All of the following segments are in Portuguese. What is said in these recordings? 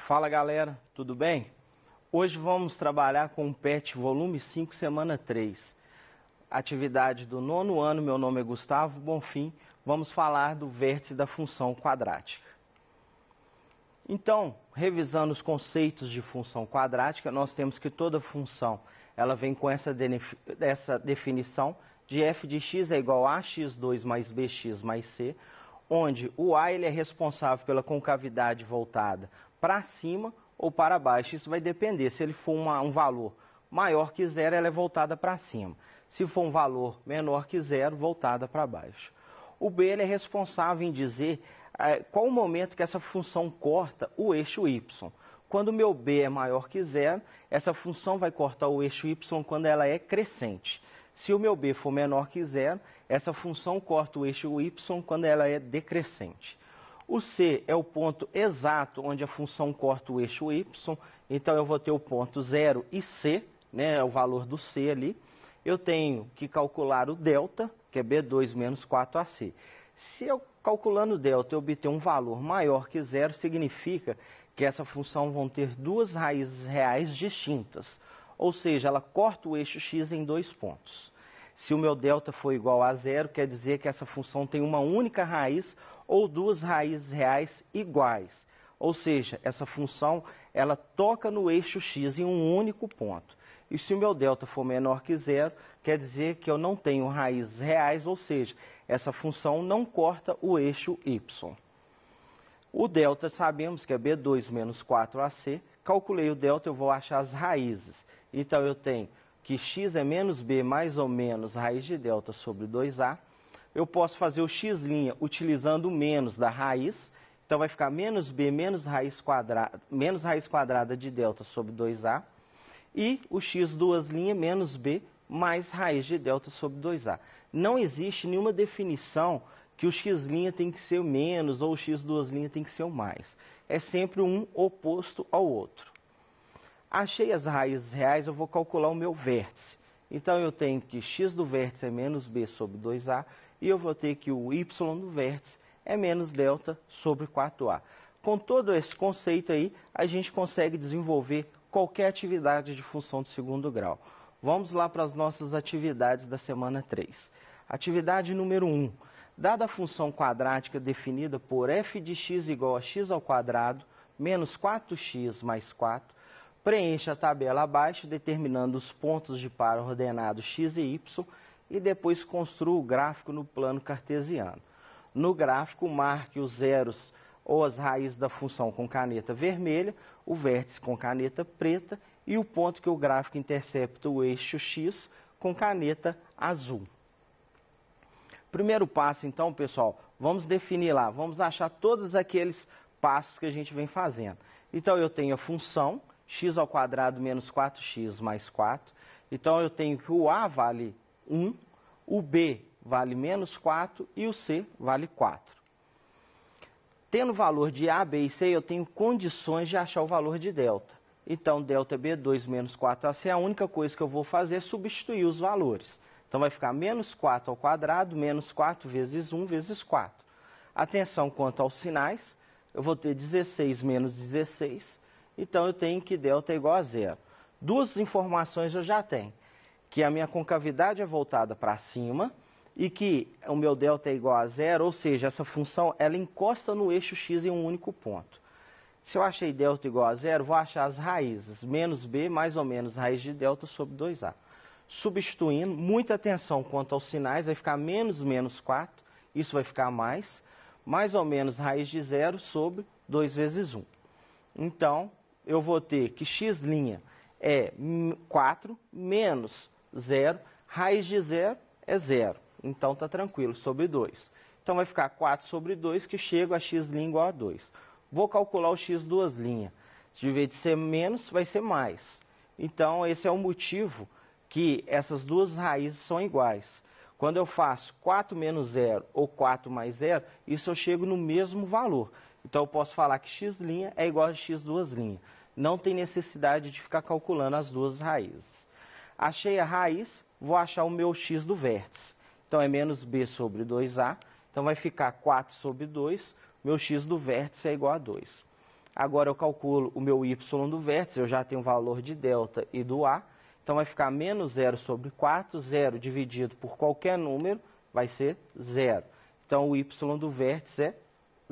Fala galera, tudo bem? Hoje vamos trabalhar com o PET volume 5, semana 3. Atividade do 9º ano, meu nome é Gustavo Bonfim. Vamos falar do vértice da função quadrática. Então, revisando os conceitos de função quadrática, nós temos que toda função ela vem com essa definição de f de x é igual a x2 mais bx mais c, onde o a ele é responsável pela concavidade voltada para cima ou para baixo. Isso vai depender. Se ele for um valor maior que zero, ela é voltada para cima. Se for um valor menor que zero, voltada para baixo. O b ele é responsável em dizer qual o momento que essa função corta o eixo y. Quando o meu b é maior que zero, essa função vai cortar o eixo y quando ela é crescente. Se o meu b for menor que zero, essa função corta o eixo y quando ela é decrescente. O c é o ponto exato onde a função corta o eixo y, então eu vou ter o ponto 0 e c, né, é o valor do c ali. Eu tenho que calcular o delta, que é b2 menos 4ac. Se eu calculando o delta eu obter um valor maior que zero, significa que essa função vão ter duas raízes reais distintas. Ou seja, ela corta o eixo x em dois pontos. Se o meu delta for igual a zero, quer dizer que essa função tem uma única raiz ou duas raízes reais iguais. Ou seja, essa função ela toca no eixo x em um único ponto. E se o meu delta for menor que zero, quer dizer que eu não tenho raízes reais, ou seja, essa função não corta o eixo y. O delta sabemos que é b2 menos 4ac. Calculei o delta, eu vou achar as raízes. Então eu tenho que x é menos b mais ou menos raiz de delta sobre 2a. Eu posso fazer o x' utilizando o menos da raiz. Então vai ficar menos b menos raiz quadrada de delta sobre 2a. E o x duas linhas menos b mais raiz de delta sobre 2a. Não existe nenhuma definição que o x' tem que ser o menos ou o x duas linhas tem que ser o mais. É sempre um oposto ao outro. Achei as raízes reais, eu vou calcular o meu vértice. Então eu tenho que x do vértice é menos b sobre 2a e eu vou ter que o y do vértice é menos delta sobre 4a. Com todo esse conceito aí, a gente consegue desenvolver qualquer atividade de função de segundo grau. Vamos lá para as nossas atividades da semana 3. Atividade número 1. Dada a função quadrática definida por f de x igual a x ao quadrado menos 4x mais 4, preencha a tabela abaixo, determinando os pontos de par ordenados x e y, e depois construa o gráfico no plano cartesiano. No gráfico, marque os zeros ou as raízes da função com caneta vermelha, o vértice com caneta preta e o ponto que o gráfico intercepta o eixo x com caneta azul. Primeiro passo, então, pessoal, vamos definir lá, vamos achar todos aqueles passos que a gente vem fazendo. Então, eu tenho a função x ao quadrado menos 4x mais 4. Então, eu tenho que o a vale 1, o b vale menos 4 e o c vale 4. Tendo o valor de a, b e c, eu tenho condições de achar o valor de delta. Então, delta é b2 menos 4ac, a única coisa que eu vou fazer é substituir os valores. Então, vai ficar menos 4 ao quadrado, menos 4 vezes 1 vezes 4. Atenção quanto aos sinais, eu vou ter 16 menos 16, então eu tenho que delta é igual a zero. Duas informações eu já tenho, que a minha concavidade é voltada para cima e que o meu delta é igual a zero, ou seja, essa função ela encosta no eixo x em um único ponto. Se eu achei delta igual a zero, vou achar as raízes, menos b mais ou menos raiz de delta sobre 2a. Substituindo, muita atenção quanto aos sinais, vai ficar menos menos 4, isso vai ficar mais ou menos raiz de zero sobre 2 vezes 1. Então, eu vou ter que x' é 4 menos 0, raiz de 0 é 0. Então, está tranquilo, sobre 2. Então, vai ficar 4 sobre 2, que chega a x' igual a 2. Vou calcular o x duas linhas. De vez de ser menos, vai ser mais. Então, esse é o motivo que essas duas raízes são iguais. Quando eu faço 4 menos 0 ou 4 mais 0, isso eu chego no mesmo valor. Então, eu posso falar que x' é igual a x duas linhas. Não tem necessidade de ficar calculando as duas raízes. Achei a raiz, vou achar o meu x do vértice. Então, é menos b sobre 2a. Então, vai ficar 4 sobre 2. Meu x do vértice é igual a 2. Agora eu calculo o meu y do vértice, eu já tenho o valor de delta e do a. Então vai ficar menos 0 sobre 4, 0 dividido por qualquer número vai ser 0. Então o y do vértice é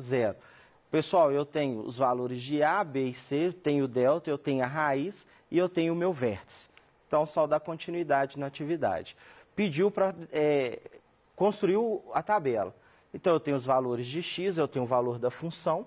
0. Pessoal, eu tenho os valores de a, b e c, eu tenho o delta, eu tenho a raiz e eu tenho o meu vértice. Então só dá continuidade na atividade. Pediu para construir a tabela. Então eu tenho os valores de x, eu tenho o valor da função,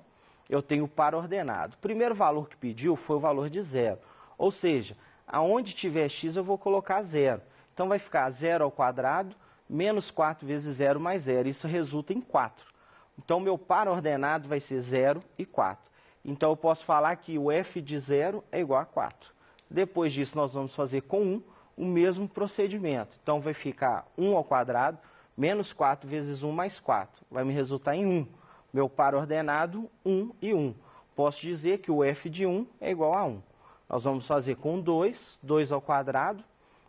eu tenho o par ordenado. O primeiro valor que pediu foi o valor de 0. Ou seja, aonde tiver x eu vou colocar 0. Então vai ficar 0 ao quadrado menos 4 vezes 0 mais 0. Isso resulta em 4. Então, meu par ordenado vai ser 0 e 4. Então, eu posso falar que o f de 0 é igual a 4. Depois disso, nós vamos fazer com 1 o mesmo procedimento. Então, vai ficar 1 ao quadrado menos 4 vezes 1 mais 4. Vai me resultar em 1. Meu par ordenado, 1 e 1. Posso dizer que o f de 1 é igual a 1. Nós vamos fazer com 2, 2 ao quadrado,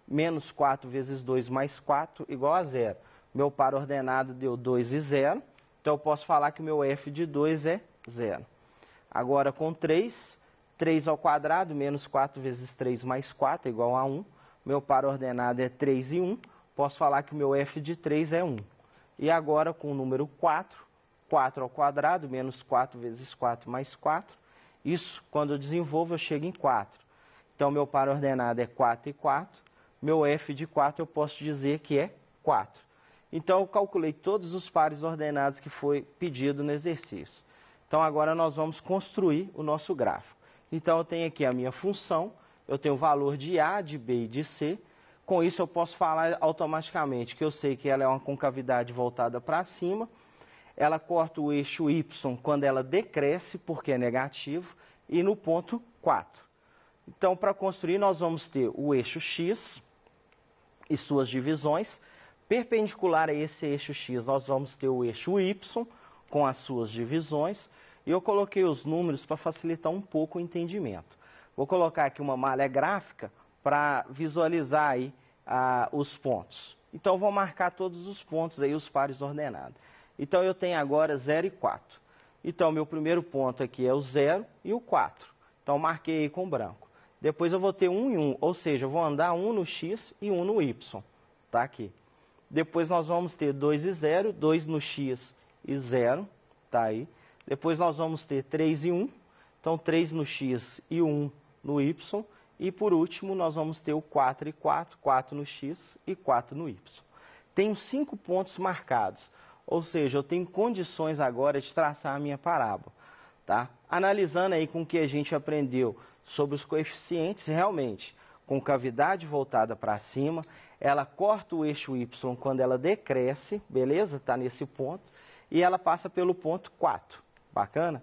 menos 4 vezes 2 mais 4 igual a 0. Meu par ordenado deu 2 e 0. Então, eu posso falar que o meu f de 2 é 0. Agora, com 3, 3 ao quadrado, menos 4 vezes 3 mais 4 é igual a 1. Meu par ordenado é 3 e 1. Posso falar que o meu f de 3 é 1. E agora, com o número 4, 4 ao quadrado, menos 4 vezes 4 mais 4. Isso, quando eu desenvolvo, eu chego em 4. Então, meu par ordenado é 4 e 4. Meu f de 4 eu posso dizer que é 4. Então, eu calculei todos os pares ordenados que foi pedido no exercício. Então, agora nós vamos construir o nosso gráfico. Então, eu tenho aqui a minha função, eu tenho o valor de A, de B e de C. Com isso, eu posso falar automaticamente que eu sei que ela é uma concavidade voltada para cima. Ela corta o eixo Y quando ela decresce, porque é negativo, e no ponto 4. Então, para construir, nós vamos ter o eixo X e suas divisões. Perpendicular a esse eixo X, nós vamos ter o eixo Y com as suas divisões. E eu coloquei os números para facilitar um pouco o entendimento. Vou colocar aqui uma malha gráfica para visualizar aí os pontos. Então, vou marcar todos os pontos aí, os pares ordenados. Então, eu tenho agora 0 e 4. Então, meu primeiro ponto aqui é o 0 e o 4. Então, marquei aí com branco. Depois, eu vou ter 1 e 1, ou seja, eu vou andar 1 no X e 1 no Y. Tá aqui. Depois nós vamos ter 2 e 0, 2 no X e 0, tá aí. Depois nós vamos ter 3 e 1, então 3 no X e 1 no Y. E por último nós vamos ter o 4 e 4, 4 no X e 4 no Y. Tenho 5 pontos marcados, ou seja, eu tenho condições agora de traçar a minha parábola. Tá? Analisando aí com o que a gente aprendeu sobre os coeficientes, realmente, concavidade voltada para cima, ela corta o eixo Y quando ela decresce, beleza? Está nesse ponto. E ela passa pelo ponto 4. Bacana?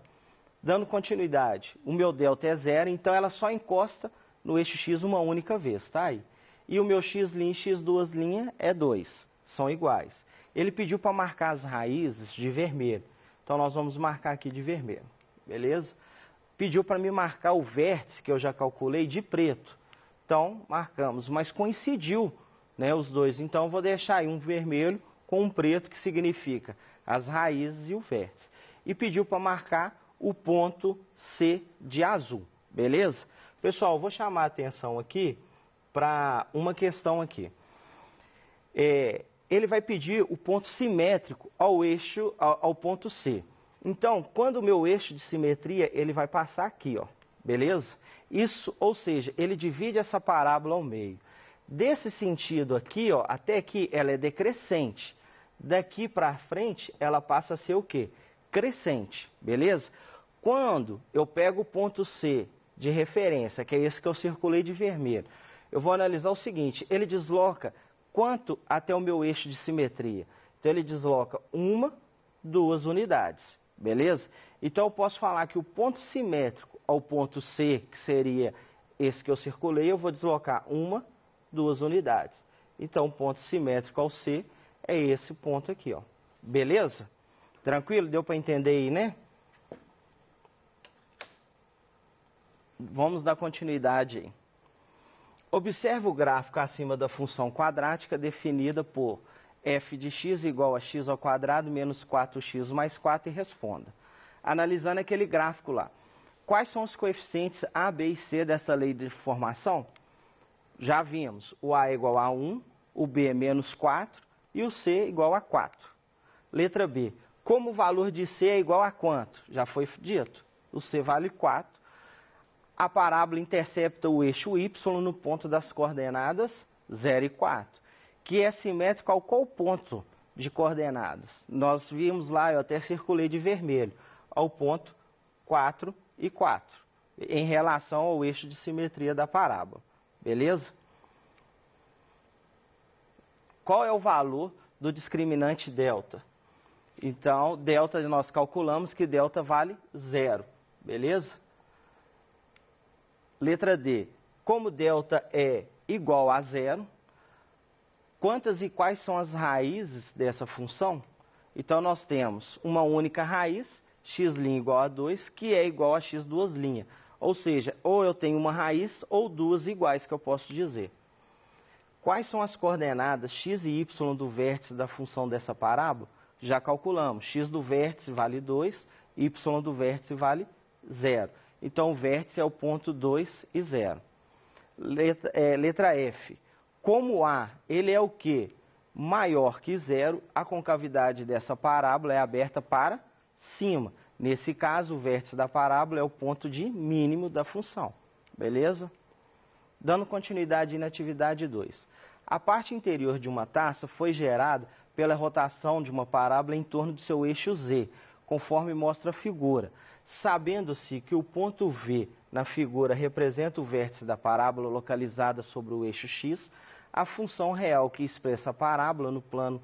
Dando continuidade, o meu delta é 0, então ela só encosta no eixo X uma única vez, tá aí? E o meu x' e x2' é 2, são iguais. Ele pediu para marcar as raízes de vermelho, então nós vamos marcar aqui de vermelho, beleza? Pediu para me marcar o vértice, que eu já calculei, de preto. Então, marcamos, mas coincidiu, né, os dois. Então, eu vou deixar aí um vermelho com um preto, que significa as raízes e o vértice. E pediu para marcar o ponto C de azul, beleza? Pessoal, eu vou chamar a atenção aqui para uma questão aqui. Ele vai pedir o ponto simétrico ao ponto C. Então, quando o meu eixo de simetria, ele vai passar aqui, ó, beleza? Isso, ou seja, ele divide essa parábola ao meio. Desse sentido aqui, ó, até aqui, ela é decrescente. Daqui para frente, ela passa a ser o quê? Crescente, beleza? Quando eu pego o ponto C de referência, que é esse que eu circulei de vermelho, eu vou analisar o seguinte, ele desloca quanto até o meu eixo de simetria? Então, ele desloca 1, 2 unidades, beleza? Então, eu posso falar que o ponto simétrico ao ponto C, que seria esse que eu circulei, eu vou deslocar 1, 2 unidades. Então, o ponto simétrico ao C é esse ponto aqui, ó. Beleza? Tranquilo? Deu para entender aí, né? Vamos dar continuidade aí. Observe o gráfico acima da função quadrática definida por f de x igual a x ao quadrado menos 4x mais 4 e responda. Analisando aquele gráfico lá. Quais são os coeficientes A, B e C dessa lei de formação? Já vimos, o A é igual a 1, o B é menos 4 e o C é igual a 4. Letra B, como o valor de C é igual a quanto? Já foi dito, o C vale 4. A parábola intercepta o eixo Y no ponto das coordenadas 0 e 4, que é simétrico ao qual ponto de coordenadas? Nós vimos lá, eu até circulei de vermelho, ao ponto 4 e 4, em relação ao eixo de simetria da parábola. Beleza? Qual é o valor do discriminante delta? Então, delta nós calculamos que delta vale 0. Beleza? Letra D. Como delta é igual a 0, quantas e quais são as raízes dessa função? Então, nós temos uma única raiz, x' igual a 2, que é igual a x duas linhas. Ou seja, ou eu tenho uma raiz ou duas iguais, que eu posso dizer. Quais são as coordenadas x e y do vértice da função dessa parábola? Já calculamos. X do vértice vale 2, y do vértice vale 0. Então, o vértice é o ponto 2 e 0. Letra F. Como A ele é o quê? Maior que 0, a concavidade dessa parábola é aberta para cima. Nesse caso, o vértice da parábola é o ponto de mínimo da função. Beleza? Dando continuidade na atividade 2. A parte interior de uma taça foi gerada pela rotação de uma parábola em torno de seu eixo Z, conforme mostra a figura. Sabendo-se que o ponto V na figura representa o vértice da parábola localizada sobre o eixo X, a função real que expressa a parábola no plano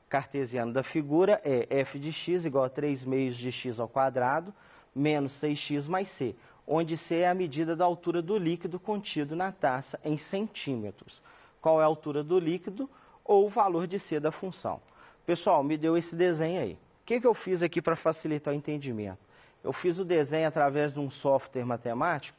cartesiano da figura é f de x igual a 3 meios de x ao quadrado menos 6x mais c, onde c é a medida da altura do líquido contido na taça em centímetros. Qual é a altura do líquido ou o valor de c da função? Pessoal, me deu esse desenho aí. O que eu fiz aqui para facilitar o entendimento? Eu fiz o desenho através de um software matemático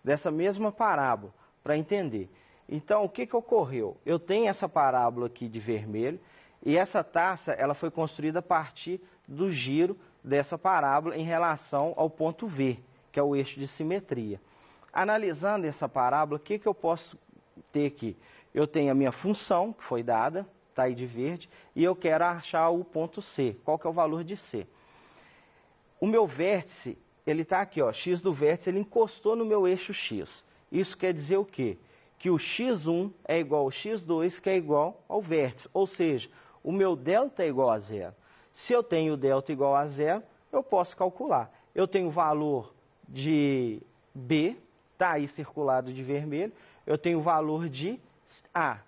dessa mesma parábola, para entender. Então, o que ocorreu? Eu tenho essa parábola aqui de vermelho, e essa taça ela foi construída a partir do giro dessa parábola em relação ao ponto V, que é o eixo de simetria. Analisando essa parábola, o que eu posso ter aqui? Eu tenho a minha função, que foi dada, está aí de verde, e eu quero achar o ponto C. Qual que é o valor de C? O meu vértice, ele está aqui, ó, x do vértice, ele encostou no meu eixo X. Isso quer dizer o quê? Que o x1 é igual ao x2, que é igual ao vértice. Ou seja, o meu delta é igual a 0. Se eu tenho o delta igual a 0, eu posso calcular. Eu tenho o valor de B, está aí circulado de vermelho. Eu tenho o valor de A.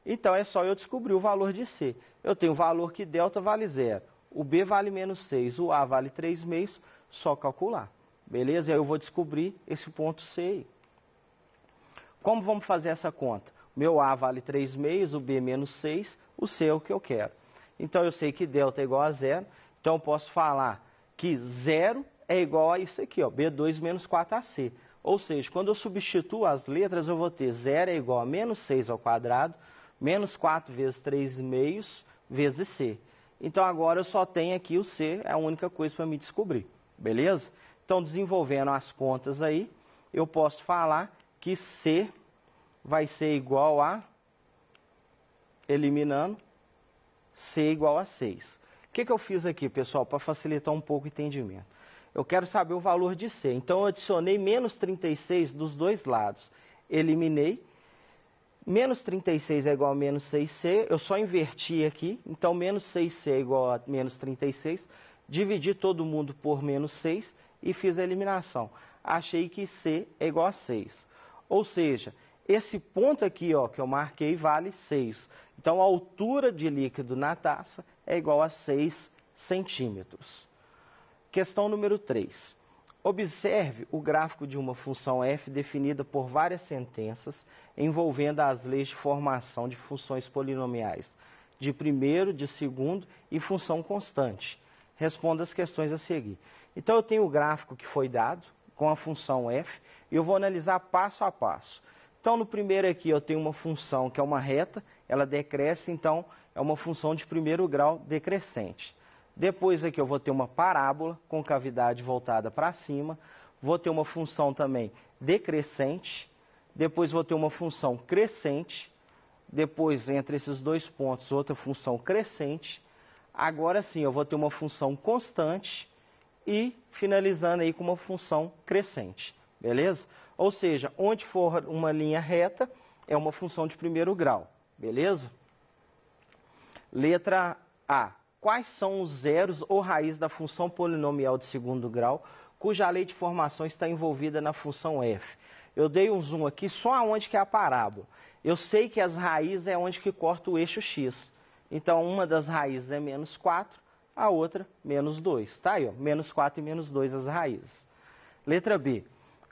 Então, é só eu descobrir o valor de C. Eu tenho o valor que delta vale 0. O B vale menos 6, o A vale 3 meios, só calcular. Beleza? Aí eu vou descobrir esse ponto C aí. Como vamos fazer essa conta? Meu A vale 3 meios, o B menos 6, o C é o que eu quero. Então, eu sei que delta é igual a 0, então eu posso falar que 0 é igual a isso aqui, ó, B2 menos 4AC. Ou seja, quando eu substituo as letras, eu vou ter 0 é igual a menos 6 ao quadrado, menos 4 vezes 3 meios, vezes C. Então, agora eu só tenho aqui o C, é a única coisa para me descobrir. Beleza? Então, desenvolvendo as contas aí, eu posso falar que C vai ser igual a, eliminando, C igual a 6. O que eu fiz aqui, pessoal, para facilitar um pouco o entendimento? Eu quero saber o valor de C. Então, eu adicionei menos 36 dos dois lados. Eliminei. Menos 36 é igual a menos 6C. Eu só inverti aqui. Então, menos 6C é igual a menos 36. Dividi todo mundo por menos 6 e fiz a eliminação. Achei que C é igual a 6. Ou seja, esse ponto aqui, ó, que eu marquei vale 6. Então, a altura de líquido na taça é igual a 6 centímetros. Questão número 3. Observe o gráfico de uma função f definida por várias sentenças envolvendo as leis de formação de funções polinomiais de primeiro, de segundo e função constante. Responda as questões a seguir. Então, eu tenho o gráfico que foi dado com a função f e eu vou analisar passo a passo. Então, no primeiro aqui, eu tenho uma função que é uma reta, ela decresce, então é uma função de primeiro grau decrescente. Depois aqui eu vou ter uma parábola com cavidade voltada para cima. vou ter uma função também decrescente, depois vou ter uma função crescente, depois entre esses dois pontos outra função crescente, agora sim eu vou ter uma função constante e finalizando aí com uma função crescente, beleza? Ou seja, onde for uma linha reta é uma função de primeiro grau, beleza? Letra A. Quais são os zeros ou raiz da função polinomial de segundo grau, cuja lei de formação está envolvida na função f? Eu dei um zoom aqui só aonde que é a parábola. Eu sei que as raízes é onde que corta o eixo x. Então, uma das raízes é menos 4, a outra menos 2. Tá aí, ó, menos 4 e menos 2 as raízes. Letra B.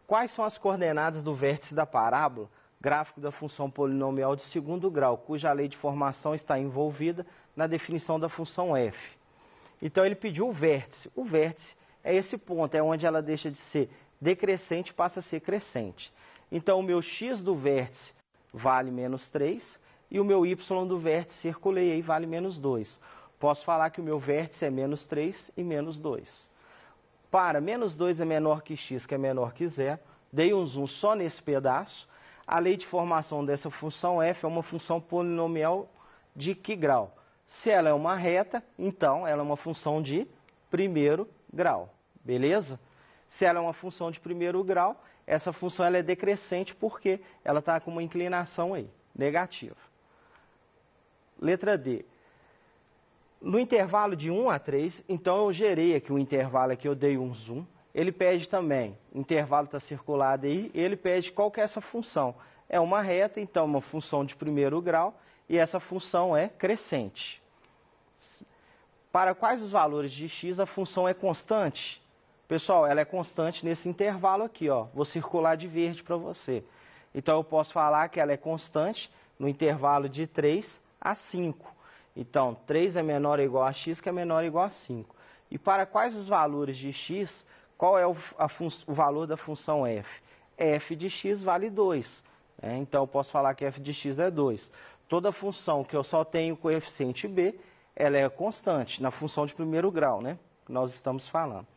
Quais são as coordenadas do vértice da parábola, gráfico da função polinomial de segundo grau, cuja lei de formação está envolvida na definição da função f? Então, ele pediu o vértice. O vértice é esse ponto, é onde ela deixa de ser decrescente e passa a ser crescente. Então, o meu x do vértice vale menos 3 e o meu y do vértice, circulei aí, vale menos 2. Posso falar que o meu vértice é menos 3 e menos 2. Para menos 2 é menor que x, que é menor que zero, dei um zoom só nesse pedaço. A lei de formação dessa função f é uma função polinomial de que grau? Se ela é uma reta, então ela é uma função de primeiro grau, beleza? Se ela é uma função de primeiro grau, essa função ela é decrescente porque ela está com uma inclinação aí, negativa. Letra D. No intervalo de 1 a 3, então eu gerei aqui o intervalo, aqui eu dei um zoom. Ele pede também, o intervalo está circulado aí, ele pede qual que é essa função. É uma reta, então uma função de primeiro grau, e essa função é crescente. Para quais os valores de x a função é constante? Pessoal, ela é constante nesse intervalo aqui, ó. Vou circular de verde para você. Então, eu posso falar que ela é constante no intervalo de 3 a 5. Então, 3 é menor ou igual a x, que é menor ou igual a 5. E para quais os valores de x, qual é o valor da função f? F de x vale 2. Então, eu posso falar que f de x é 2. Toda função que eu só tenho coeficiente b, ela é constante na função de primeiro grau, né? Que nós estamos falando.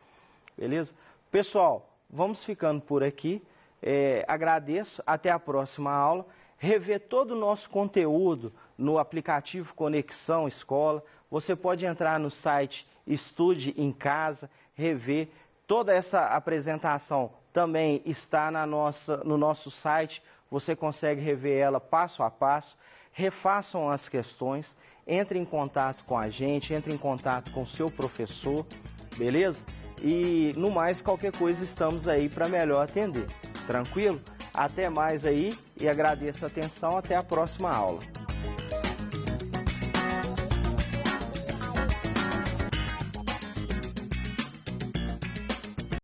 Beleza? Pessoal, vamos ficando por aqui. Agradeço. Até a próxima aula. Rever todo o nosso conteúdo no aplicativo Conexão Escola. Você pode entrar no site Estude em Casa, rever. Toda essa apresentação também está no nosso site. Você consegue rever ela passo a passo. Refaçam as questões. Entre em contato com a gente, entre em contato com o seu professor. Beleza? E, no mais, qualquer coisa, estamos aí para melhor atender. Tranquilo? Até mais aí e agradeço a atenção. Até a próxima aula.